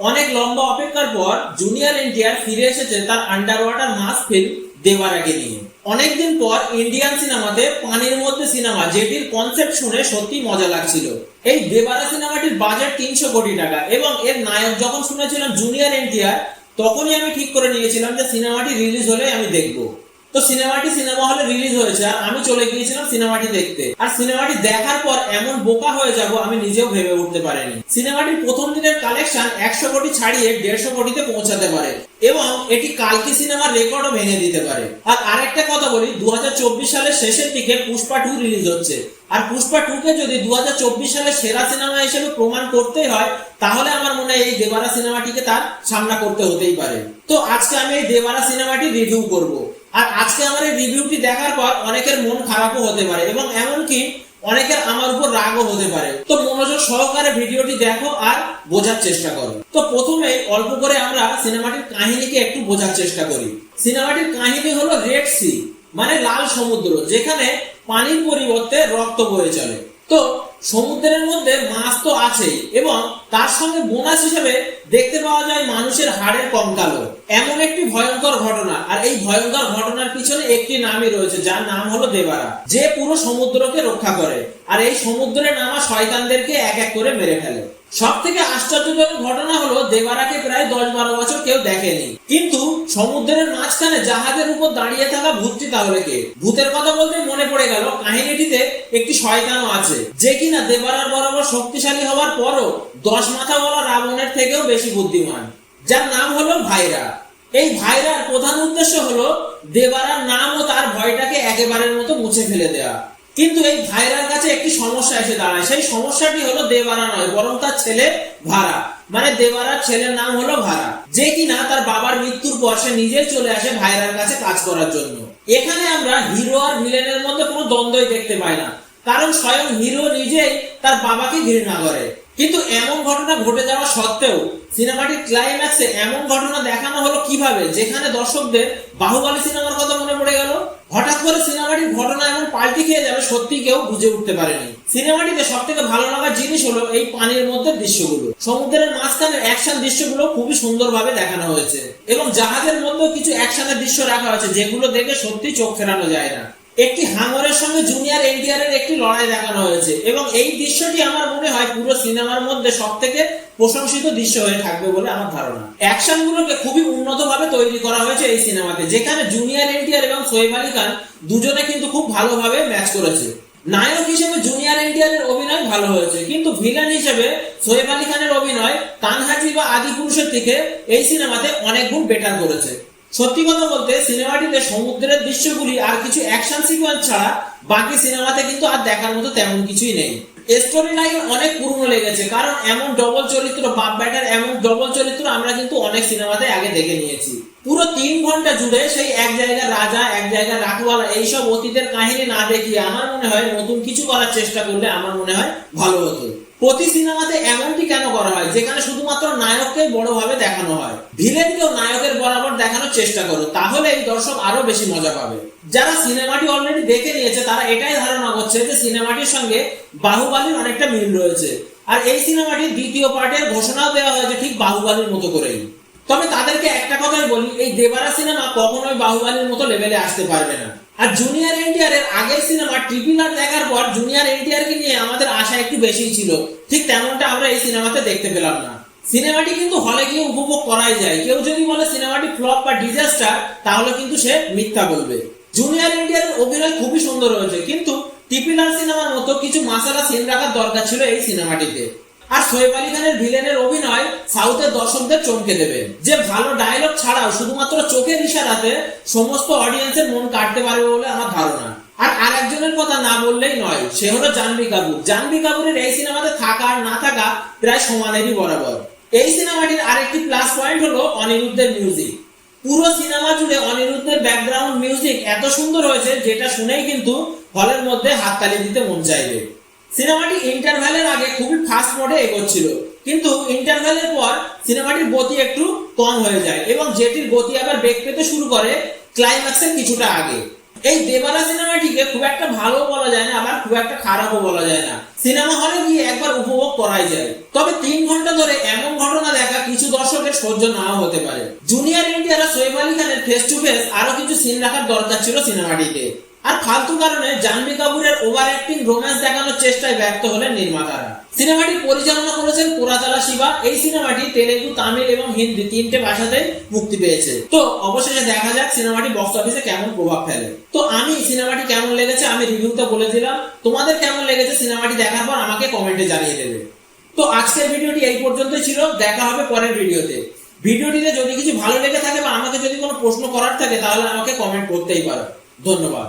অনেক লম্বা অপেক্ষার পর জুনিয়র এনটিআর ফিরে এসেছে তার আন্ডার ওয়াটার মাস ফিল্ম দেবারাকে নিয়ে। অনেকদিন পর ইন্ডিয়ান সিনেমাতে পানির মধ্যে সিনেমা, যেটির কনসেপ্ট শুনে সত্যি মজা লাগছিল। এই দেবারা সিনেমাটির বাজেট 300 কোটি টাকা এবং এর নায়ক যখন শুনেছিলাম জুনিয়র এনটিআর, তখনই আমি ঠিক করে নিয়েছিলাম যে সিনেমাটি রিলিজ হলে আমি দেখবো। তো সিনেমাটি সিনেমা হলে রিলিজ হয়েছে আর আমি চলে গিয়েছিলাম সিনেমাটি দেখতে। আর সিনেমাটি দেখার পর এমন বোকা হয়ে যাব আমি নিজেও ভেবে উঠতে পারিনি। সিনেমাটির প্রথম দিনের কালেকশন 100 কোটি ছাড়িয়ে 150 কোটিতে পৌঁছাতে পারে এবং এটি কালকি সিনেমার রেকর্ডও ভেঙে দিতে পারে। আর আরেকটা কথা বলি, 2024 সালের শেষের দিকে পুষ্পা 2 রিলিজ হচ্ছে। আর পুষ্পা 2 কে যদি 2024 সালের সেরা সিনেমা হিসেবে প্রমাণ করতে হয়, তাহলে আমার মনে হয় এই দেবারা সিনেমাটিকে তার সামনা করতে হতেই পারে। তো আজকে আমি এই দেবারা সিনেমাটি রিভিউ করব। আর আজকে আমার এই রিভিউটি দেখার পর অনেকের মন খারাপও হতে পারে এবং এমনকি অনেকের আমার উপর রাগও হতে পারে। তো মনোযোগ সহকারে ভিডিওটি দেখো আর বোঝার চেষ্টা করো। তো প্রথমে অল্প করে আমরা সিনেমাটির কাহিনীকে একটু বোঝার চেষ্টা করি। সিনেমাটির কাহিনী হলো রেড সি, মানে লাল সমুদ্র, যেখানে পানির পরিবর্তে রক্ত বয়ে চলে। তো সমুদ্রের মধ্যে মাছ তো আছেই এবং তার সঙ্গে বোনাস হিসেবে দেখতে পাওয়া যায় মানুষের হাড়ের কঙ্কালও। এমন একটি ভয়ঙ্কর ঘটনা, আর এই ভয়ঙ্কর ঘটনার পিছনে একটি নামই রয়েছে, যার নাম হলো দেবারা, যে পুরো সমুদ্রকে রক্ষা করে আর এই সমুদ্রে নামা শয়তানদেরকে এক এক করে মেরে ফেলে। সব থেকে আশ্চর্যজনক ঘটনা হলো দেবারাকে প্রায় 10-12 বছর কেউ দেখেনি, কিন্তু সমুদ্রের মাঝখানে জাহাজের উপর দাঁড়িয়ে থাকা ভূতটি তাহলে কে? ভূতের কথা বলতে মনে পড়ে গেল কাহিনীটিতে একটি শয়তানও আছে, যে কিনা দেবারার বরাবর শক্তিশালী হওয়ার পরও 10 মাথা বলা রাবণের থেকেও বেশি বুদ্ধিমান, যার নাম হলো ভাইরা। এই ভাইরার প্রধান উদ্দেশ্য হলো দেবারার নাম ও তার ভয়টাকে একেবারের মতো মুছে ফেলে দেওয়া। কিন্তু এই ভাইরার কাছে একটি সমস্যা এসে দাঁড়ায়। সেই সমস্যাটি হলো দেবারা নয়, বরং তার ছেলে ভারা, মানে দেবারার ছেলের নাম হলো ভারা, যে কিনা তার বাবার মৃত্যুর পর সে নিজেই চলে আসে ভাইরার কাছে কাজ করার জন্য। এখানে আমরা হিরো আর ভিলেনের মধ্যে কোনো দ্বন্দ্বই দেখতে পাই না, কারণ স্বয়ং হিরো নিজেই তার বাবাকে ঘৃণা করে। কিন্তু এমন ঘটনা ঘটে যাওয়া সত্ত্বেও সিনেমাটির ক্লাইম্যাক্সে এমন ঘটনা দেখানো হলো কিভাবে, যেখানে দর্শকদের বাহুবলী সিনেমার কথা মনে পড়ে গেল। হঠাৎ করে সিনেমাটির ঘটনা এমন পাল্টি খেয়ে যাবে সত্যি কেউ বুঝে উঠতে পারেনি। সিনেমাটিতে সব থেকে ভালো লাগার জিনিস হলো এই পানির মধ্যে দৃশ্যগুলো। সমুদ্রের মাঝখানে অ্যাকশন দৃশ্যগুলো খুবই সুন্দরভাবে দেখানো হয়েছে এবং জাহাজের মধ্যেও কিছু অ্যাকশনের দৃশ্য রাখা হয়েছে, যেগুলো দেখে সত্যি চোখ ফেরানো যায় না। একটি হাঙরের সঙ্গে জুনিয়র এনটিআর এর একটি লড়াই দেখানো হয়েছে এবং এই দৃশ্যটি আমার মনে হয় পুরো সিনেমার মধ্যে সব থেকে প্রশংসিত দৃশ্য হয়ে থাকবে বলে আমার ধারণা। অ্যাকশন গুলোকে খুবই উন্নত ভাবে তৈরি করা হয়েছে এই সিনেমাতে, যেখানে জুনিয়র এনটিআর এবং সোহেব আলী খান দুজনে কিন্তু খুব ভালোভাবে ম্যাচ করেছে। নায়ক হিসেবে জুনিয়র এনটিআর এর অভিনয় ভালো হয়েছে, কিন্তু ভিলেন হিসেবে সোহেব আলী খানের অভিনয় তানহাজি বা আদি পুরুষের থেকে এই সিনেমাতে অনেক গুণ বেটার করেছে। সত্যি কথা বলতে সিনেমাটিতে সমুদ্রের দৃশ্যগুলি আর কিছু অ্যাকশন সিকোয়েন্স ছাড়া বাকি সিনেমাতে কিন্তু আর দেখার মতো তেমন কিছুই নেই। স্টোরি লাইন অনেক পুরনো লেগেছে, কারণ এমন ডবল চরিত্র, বাপ ব্যাটার এমন ডবল চরিত্র আমরা কিন্তু অনেক সিনেমাতে আগে দেখে নিয়েছি। পুরো 3 ঘন্টা জুড়ে সেই এক জায়গার রাজা, এক জায়গার রাখওয়ালা, এইসব অতীতের কাহিনী না দেখিয়ে আমার মনে হয় নতুন কিছু করার চেষ্টা করলে আমার মনে হয় ভালো হতো। প্রতি সিনেমাতে এমনটি কেন করা হয় যেখানে শুধুমাত্র নায়ককে বড়ভাবে দেখানো হয়? ভিলেনকেও নায়কের বরাবর দেখানোর চেষ্টা করো, তাহলে এই দর্শক আরো বেশি মজা পাবে। যারা সিনেমাটি অলরেডি দেখে নিয়েছে তারা এটাই ধারণা করছে যে সিনেমাটির সঙ্গে বাহুবলীর অনেকটা মিল রয়েছে, আর এই সিনেমাটির দ্বিতীয় পার্টের ঘোষণাও দেওয়া হয়েছে ঠিক বাহুবলীর মতো করেই। তবে তাদেরকে একটা কথাই বলি, এই দেবারা সিনেমা কখনোই বাহুবলীর মতো লেভেলে আসতে পারবে না। আর জুনিয়র এনটিআর এর আগের সিনেমা ট্রিপল আর দেখার পর জুনিয়র এনটিআর কে নিয়ে আমাদের আশা একটু বেশিই ছিল, ঠিক তেমনটা আমরা এই সিনেমাতে দেখতে পেলাম না। সিনেমাটি কিন্তু হলে গিয়ে উপভোগ করাই যায়। কেউ যদি বলে সিনেমাটি ফ্লপ বা ডিজাস্টার, তাহলে কিন্তু সে মিথ্যা বলবে। জুনিয়র এনটিআর এর অভিনয় খুবই সুন্দর হয়েছে, কিন্তু ট্রিপল আর সিনেমার মতো কিছু মাসালা সিন রাখার দরকার ছিল এই সিনেমাটিতে। আর সোহেব আলী খানের ভিলেনের অভিনয় সাউথের দর্শকদের চমকে দেবে, যে ভালো ডায়লগ ছাড়াও শুধুমাত্র চোখের ইশারাতে সমস্ত অডিয়েন্সের মন কাটতে পারবে বলে আমার ধারণা। আর আরেকজনের কথা না বললেই নয়, সে হলো জাহ্নবী কাপুর। জাহ্নবী কাপুরের এই সিনেমাতে থাকা আর না থাকা প্রায় সমানেরই বরাবর। এই সিনেমাটির আরেকটি প্লাস পয়েন্ট হলো অনিরুদ্ধের মিউজিক। পুরো সিনেমা জুড়ে অনিরুদ্ধের ব্যাকগ্রাউন্ড মিউজিক এত সুন্দর হয়েছে, যেটা শুনেই কিন্তু হলের মধ্যে হাততালি দিতে মন চাইবে। সিনেমাটি ইন্টারভ্যালের আগে খুবই ফাস্ট মোডে এগোচ্ছিল, কিন্তু ইন্টারভ্যালের পর সিনেমাটির গতি একটু কম হয়ে যায় এবং যেটির গতি আবার বেগ পেতে শুরু করে ক্লাইম্যাক্সের কিছুটা আগে। এই দেবারা সিনেমাটিকে খুব একটা ভালো বলা যায় না, আবার খুব একটা খারাপও বলা যায় না। সিনেমা হলে গিয়ে একবার উপভোগ করাই যায়, তবে 3 ঘন্টা ধরে এমন ঘটনা দেখা কিছু সহ্য নাও হতে পারে। জুনিয়র এনটিআর আর সোহেব আলী খানের ফেস টু ফেস আরো কিছু সিন রাখার দরকার ছিল সিনেমাটিতে। আর ফালতু কারণে জাহ্নবী কাপুরের ওভার অ্যাক্টিং রোম্যান্স দেখানোর চেষ্টায় ব্যর্থ হলেন নির্মাতারা। সিনেমাটি পরিচালনা করেছেন কোরাতালা শিবা। এই সিনেমাটি তেলেগু, তামিল এবং হিন্দি তিনটে ভাষাতে মুক্তি পেয়েছে। তো অবশেষে দেখা যাক সিনেমাটি বক্স অফিসে কেমন প্রভাব ফেলে। তো আমি সিনেমাটি কেমন লেগেছে আমি রিভিউতে বলে দিলাম, তোমাদের কেমন লেগেছে সিনেমাটি দেখার পর আমাকে কমেন্টে জানিয়ে দেবে। তো আজকের ভিডিওটি এই পর্যন্তই ছিল, দেখা হবে পরের ভিডিওতে। ভিডিওটিতে যদি কিছু ভালো লেগে থাকে বা আমাকে যদি কোনো প্রশ্ন করার থাকে তাহলে আমাকে কমেন্ট করতেই পারো। ধন্যবাদ।